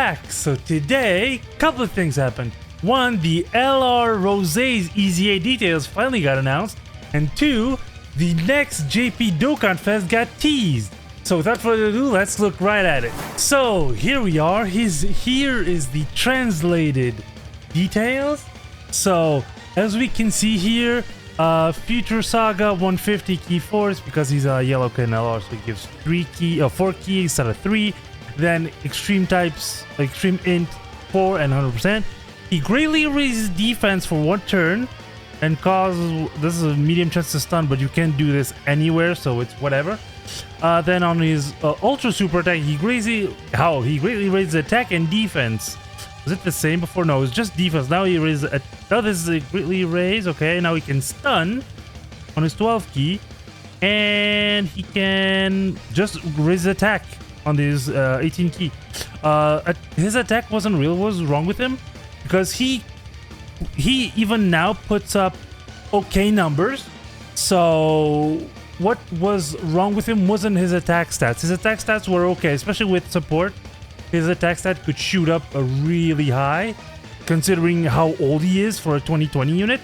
back. So today, a couple of things happened. One, the LR Rosé's EZA details finally got announced. And two, the next JP Dokkan Fest got teased. So without further ado, let's look right at it. So here we are. Here is the translated details. So as we can see here, Future Saga 150 key force because he's a yellow Ken LR, so he gives 4 key instead of 3. Then extreme types, extreme int 4 and 100%. He greatly raises defense for 1 turn and causes, this is a medium chance to stun, but you can't do this anywhere, so it's whatever. Then on his ultra super attack, he greatly raises attack and defense. Was it the same before? No, it was just defense. Now he raises now this is a greatly raise. Okay, now he can stun on his 12 key, and he can just raise attack on his 18 key. His attack wasn't real. What was wrong with him? Because he even now puts up okay numbers. So what was wrong with him wasn't his attack stats. His attack stats were okay, especially with support. His attack stat could shoot up a really high, considering how old he is for a 2020 unit.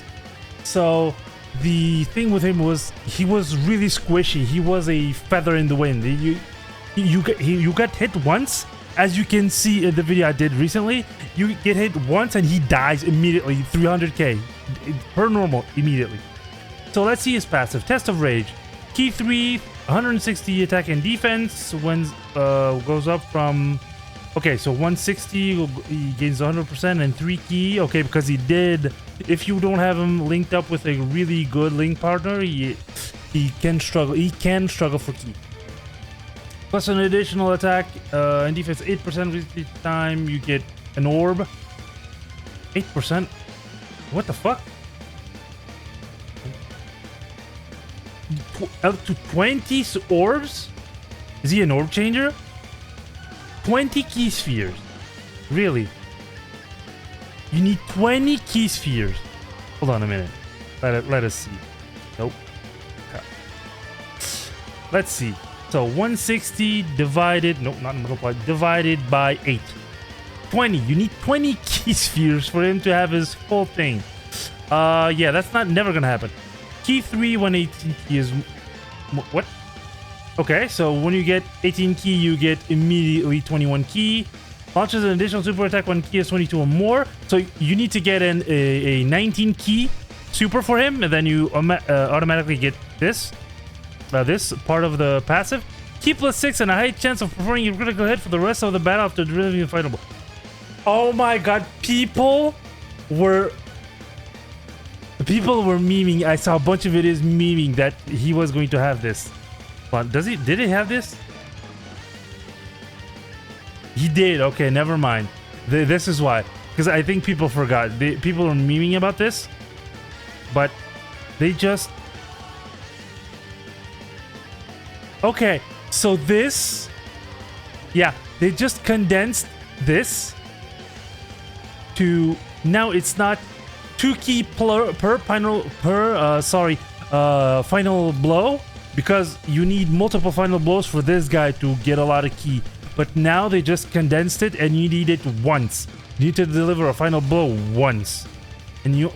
So the thing with him was he was really squishy. He was a feather in the wind. You got hit once, as you can see in the video I did recently. You get hit once and he dies immediately, 300k per normal immediately. So let's see his passive. Test of Rage. Key 3, 160 attack and defense when goes up from... Okay, so 160, he gains 100% and 3 key. Okay, because he did... If you don't have him linked up with a really good link partner, he can struggle. He can struggle for key. Plus an additional attack and defense 8% each time you get an orb. 8%? What the fuck? Up to 20 orbs? Is he an orb changer? 20 key spheres. Really? You need 20 key spheres. Hold on a minute. Let us see. Nope. Okay. Let's see. So 160 divided, nope, not multiplied, divided by 8. 20. You need 20 key spheres for him to have his full thing. Yeah, that's never gonna happen. Key 3, 118 key is... What? Okay, so when you get 18 key, you get immediately 21 key. Launches an additional super attack when key is 22 or more. So you need to get a 19 key super for him, and then you automatically get this. This part of the passive. Key plus 6 and a high chance of performing a critical hit for the rest of the battle after delivering a fightable. Oh my god, people were memeing. I saw a bunch of videos memeing that he was going to have this. But did he have this? He did. Okay, never mind. This is why. Because I think people forgot. People are memeing about this. But they just... Okay, so this... Yeah, they just condensed this to... Now it's not 2 key per final blow, because you need multiple final blows for this guy to get a lot of key. But now they just condensed it and you need it once. You need to deliver a final blow once.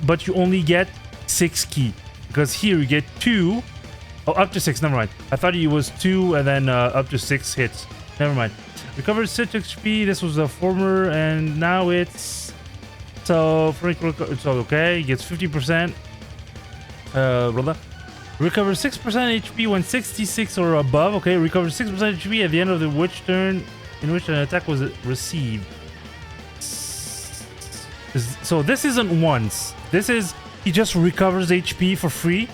But you only get 6 key. Because here you get 2. Oh, up to 6, never mind. I thought it was 2 and then up to 6 hits. Never mind. Recovers 6 HP. This was a former and now it's... So, okay, he gets 50%. Recovers 6% HP when 66 or above. Okay, recovers 6% HP at the end of the witch turn in which an attack was received. So this isn't once. This is, he just recovers HP for free.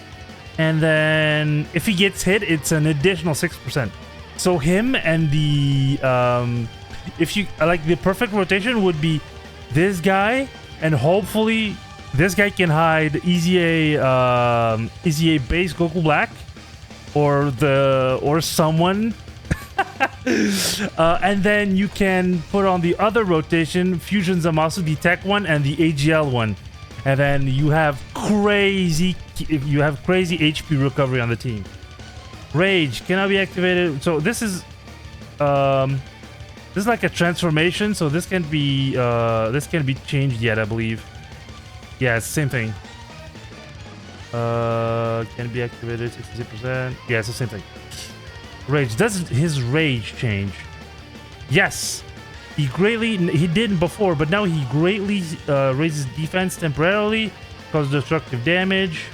And then if he gets hit, it's an additional 6%. So him and the, if you, like the perfect rotation would be this guy, and hopefully this guy can hide EZA base Goku Black or someone. And then you can put on the other rotation Fusion Zamasu, the tech one, and the AGL one. And then you have crazy HP recovery on the team. Rage cannot be activated. So this is This is like a transformation, so this can be changed yet, I believe. Yeah, it's the same thing. Can be activated 60%. Yeah, it's the same thing. Rage. Does his rage change? Yes. He didn't before, but now he greatly raises defense temporarily, causes destructive damage.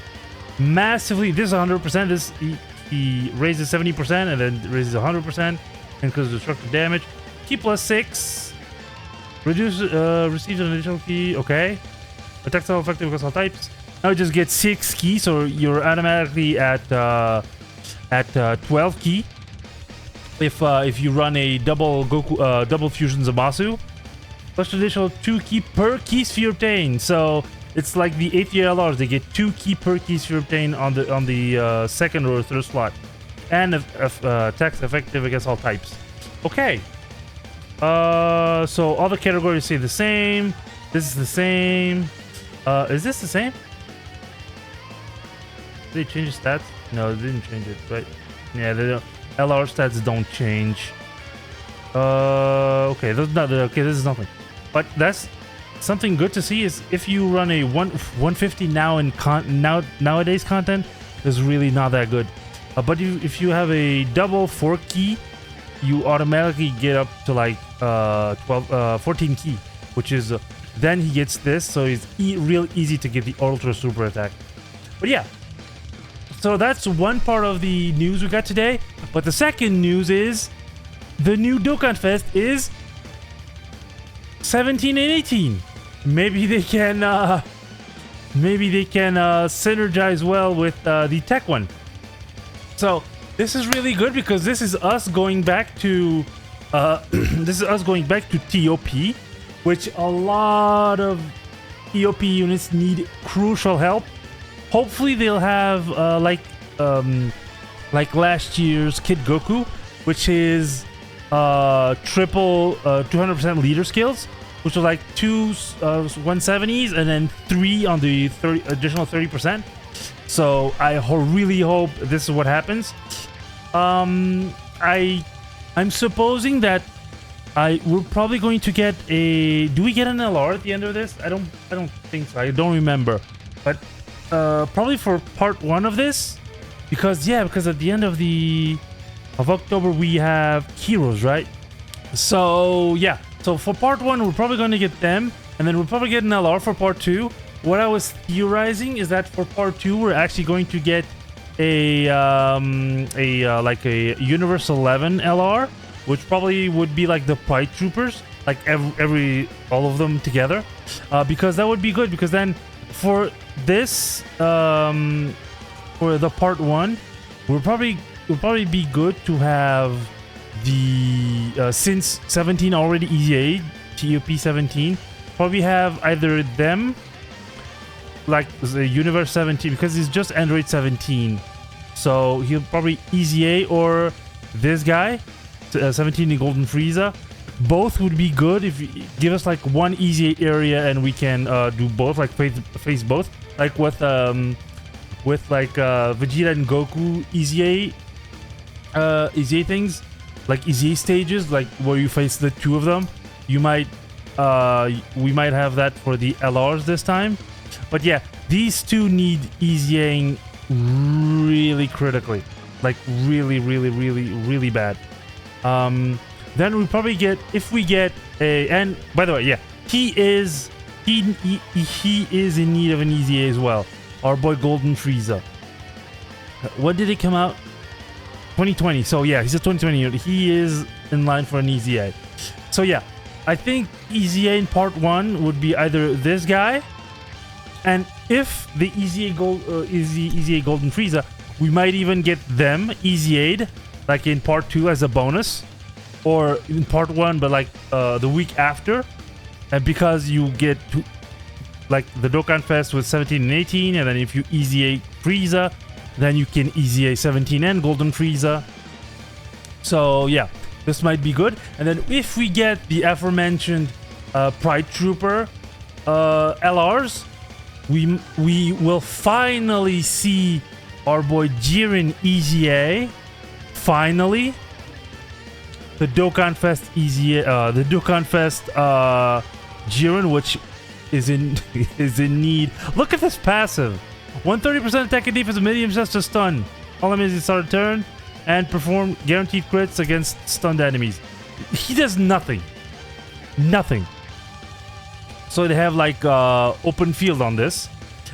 Massively. This is 100%. This he raises 70% and then raises 100% and causes destructive damage. Key plus 6. Receives an additional key. Okay. Attacks all effective across all types. Now it just gets 6 key, so you're automatically at 12 key. If you run a double Goku double fusion Zamasu, plus additional 2 key per key sphere obtained. So it's like the 8th year LRs. They get 2 key per key sphere obtained on the second or third slot, and attacks effective against all types. Okay. So all the categories stay the same. This is the same. Is this the same? Did they change the stats? No, they didn't change it, right? Yeah, they don't. LR stats don't change. Okay, okay, this is nothing. But that's something good to see is if you run a 150 now in nowadays content is really not that good. But if you have a double 4 key, you automatically get up to like 14 key, which is then he gets this, so it's real easy to get the ultra super attack. But yeah, so that's one part of the news we got today. But the second news is the new Dokkan Fest is 17 and 18. Maybe they can synergize well with the tech one. So this is really good because this is us going back to TOP, which a lot of TOP units need crucial help. Hopefully they'll have like last year's Kid Goku, which is triple 200% leader skills, which was like 2 170s and then 3 on the additional 30%. So I really hope this is what happens. I'm supposing that we're probably going to get a. Do we get an LR at the end of this? I don't think so. I don't remember, but probably for part 1 of this, because at the end of October we have Heroes, right? So yeah. So for part 1 we're probably going to get them, and then we'll probably get an LR for part 2. What I was theorizing is that for part 2 we're actually going to get a Universe 11 LR, which probably would be like the Pride Troopers, like all of them together, because that would be good. Because then for this for the part 1, it'll probably be good to have the since 17 already EZA TOP 17, probably have either them like the Universe 17, because it's just Android 17, so he'll probably EZA, or this guy 17 in Golden Frieza. Both would be good if you give us like one EZA area and we can do both, like face both, like with like Vegeta and Goku EZA things, like EZA stages, like where you face the 2 of them. We might have that for the LRs this time. But yeah, these 2 need EZAing really critically, like really bad. Then we probably get, if we get a, and by the way, yeah, he is in need of an EZA as well. Our boy Golden Frieza. What did it come out? 2020. So yeah, he's a 2020 unit. He is in line for an EZA. So yeah, I think EZA in part 1 would be either this guy, and if the EZA Golden Frieza, we might even get them EZA'd like in part 2 as a bonus, or in part 1 but like the week after, and because you get to like the Dokkan Fest with 17 and 18, and then if you EZA Frieza, then you can EZA 17 and Golden Frieza. So yeah, this might be good. And then if we get the aforementioned Pride Trooper LRs, we will finally see our boy Jiren EZA. Finally. the Dokkan Fest Jiren, which is in is in need. Look at this passive. 130% attack and defense, medium just to stun. All enemies start a turn and perform guaranteed crits against stunned enemies. He does nothing. Nothing. So they have like open field on this.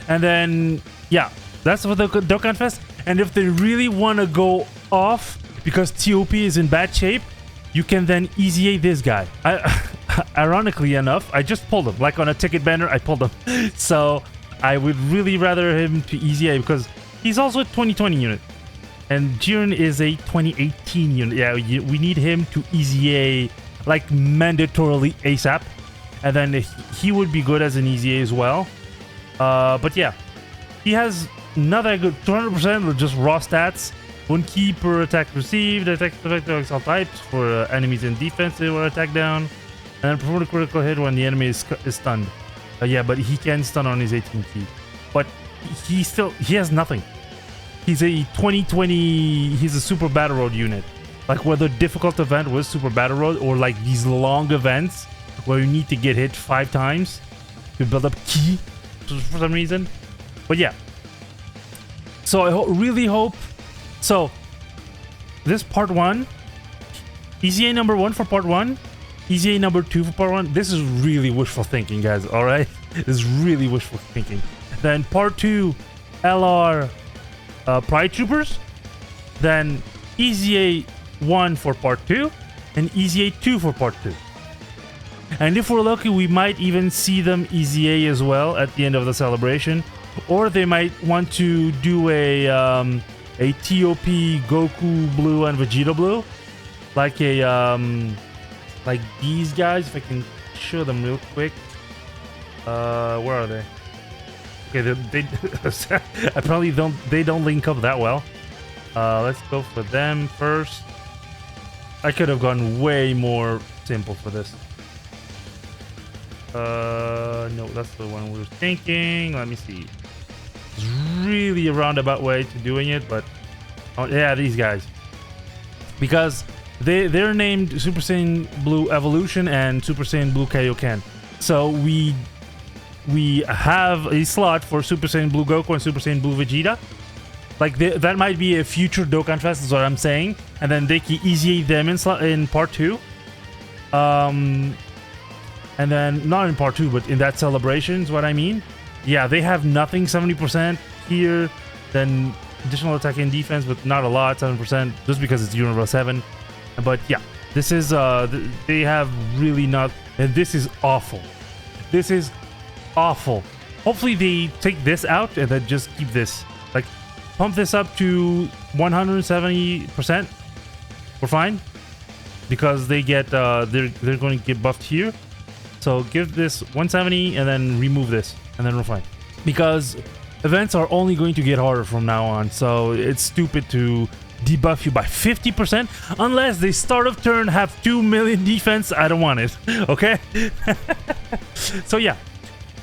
And then, yeah, that's for the Dokkan Fest. And if they really want to go off because TOP is in bad shape, you can then easy this guy. Ironically enough, I just pulled him. Like on a ticket banner, I pulled him. So I would really rather him to easy because he's also a 2020 unit. And Jiren is a 2018 unit. Yeah, we need him to easy like mandatorily ASAP. And then he would be good as an easy as well. But yeah, he has not that good. 200% with just raw stats. 1 key per attack received. Attack effective all types for enemies in defense. They will attack down. And then perform a critical hit when the enemy is stunned. Yeah, but he can stun on his 18 key. But he has nothing. He's a 2020. He's a Super Battle Road unit. Like whether difficult event was Super Battle Road or like these long events where you need to get hit 5 times to build up ki for some reason. But yeah. So I really hope. So this part 1, EZA number 1 for part 1, EZA number 2 for part 1. This is really wishful thinking, guys. All right, this is really wishful thinking. Then part 2, LR Pride Troopers. Then EZA 1 for part 2 and EZA 2 for part 2. And if we're lucky, we might even see them EZA as well at the end of the celebration. Or they might want to do a TOP Goku Blue and Vegeta Blue. Like a like these guys, if I can show them real quick. Where are they? Okay, they apparently don't link up that well. Let's go for them first. I could have gone way more simple for this. No, that's the one we were thinking. Let me see. It's really a roundabout way to doing it, but oh, yeah, these guys, because they're named Super Saiyan Blue Evolution and Super Saiyan Blue Kaioken. So we have a slot for Super Saiyan Blue Goku and Super Saiyan Blue Vegeta. Like that might be a future Dokkan Fest, is what I'm saying, and then they can easy them in part 2. And then, not in part 2, but in that celebration is what I mean. Yeah, they have nothing, 70% here. Then additional attack and defense, but not a lot, 7%, just because it's Universe 7. But yeah, this is, they have really not, and this is awful. This is awful. Hopefully they take this out and then just keep this. Like, pump this up to 170%. We're fine. Because they get, they're going to get buffed here. So give this 170 and then remove this, and then we're fine. Because events are only going to get harder from now on, so it's stupid to debuff you by 50% unless they start of turn have 2 million defense. I don't want it. Okay. So yeah,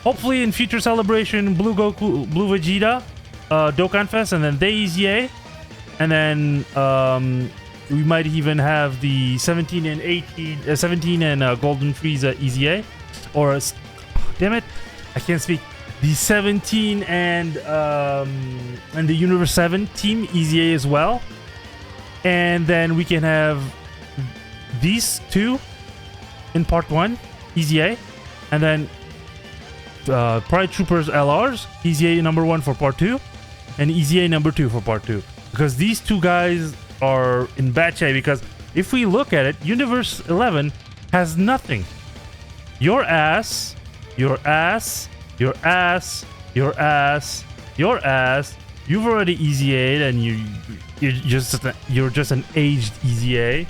hopefully in future celebration, Blue Goku, Blue Vegeta, Dokkan Fest, and then they EZA, and then we might even have the 17 and 18, 17 and Golden Frieza EZA, or damn it, I can't speak. The 17 and the Universe 7 team EZA as well, and then we can have these two in part 1 EZA, and then Pride Troopers LRs EZA number 1 for part 2, and EZA number 2 for part 2, because these two guys are in bad shape. Because if we look at it, Universe 11 has nothing. Your ass, your ass, your ass, your ass, your ass. You've already EZA'd, and you're just an aged EZA.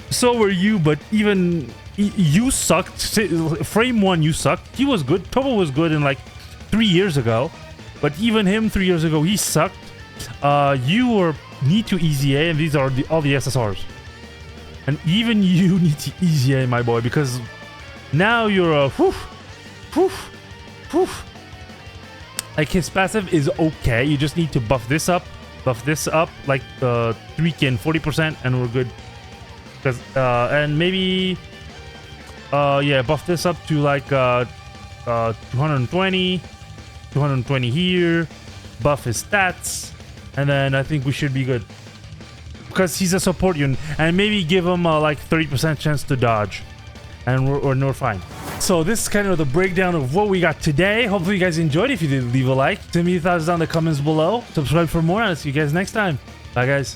So were you, but even you sucked. Frame 1, you sucked. He was good. Tobo was good in like 3 years ago, but even him 3 years ago, he sucked. You need to EZA, and these are all the SSRs. And even you need to EZA, my boy, because now you're a like his passive is okay. You just need to buff this up like 3 and 40%, and we're good. Because and maybe yeah, buff this up to like 220 here, buff his stats, and then I think we should be good. Because he's a support unit, and maybe give him like 30% chance to dodge, and we're fine. So this is kind of the breakdown of what we got today. Hopefully you guys enjoyed. If you did, leave a like. Send me your thoughts down in the comments below. Subscribe for more, and I'll see you guys next time. Bye, guys.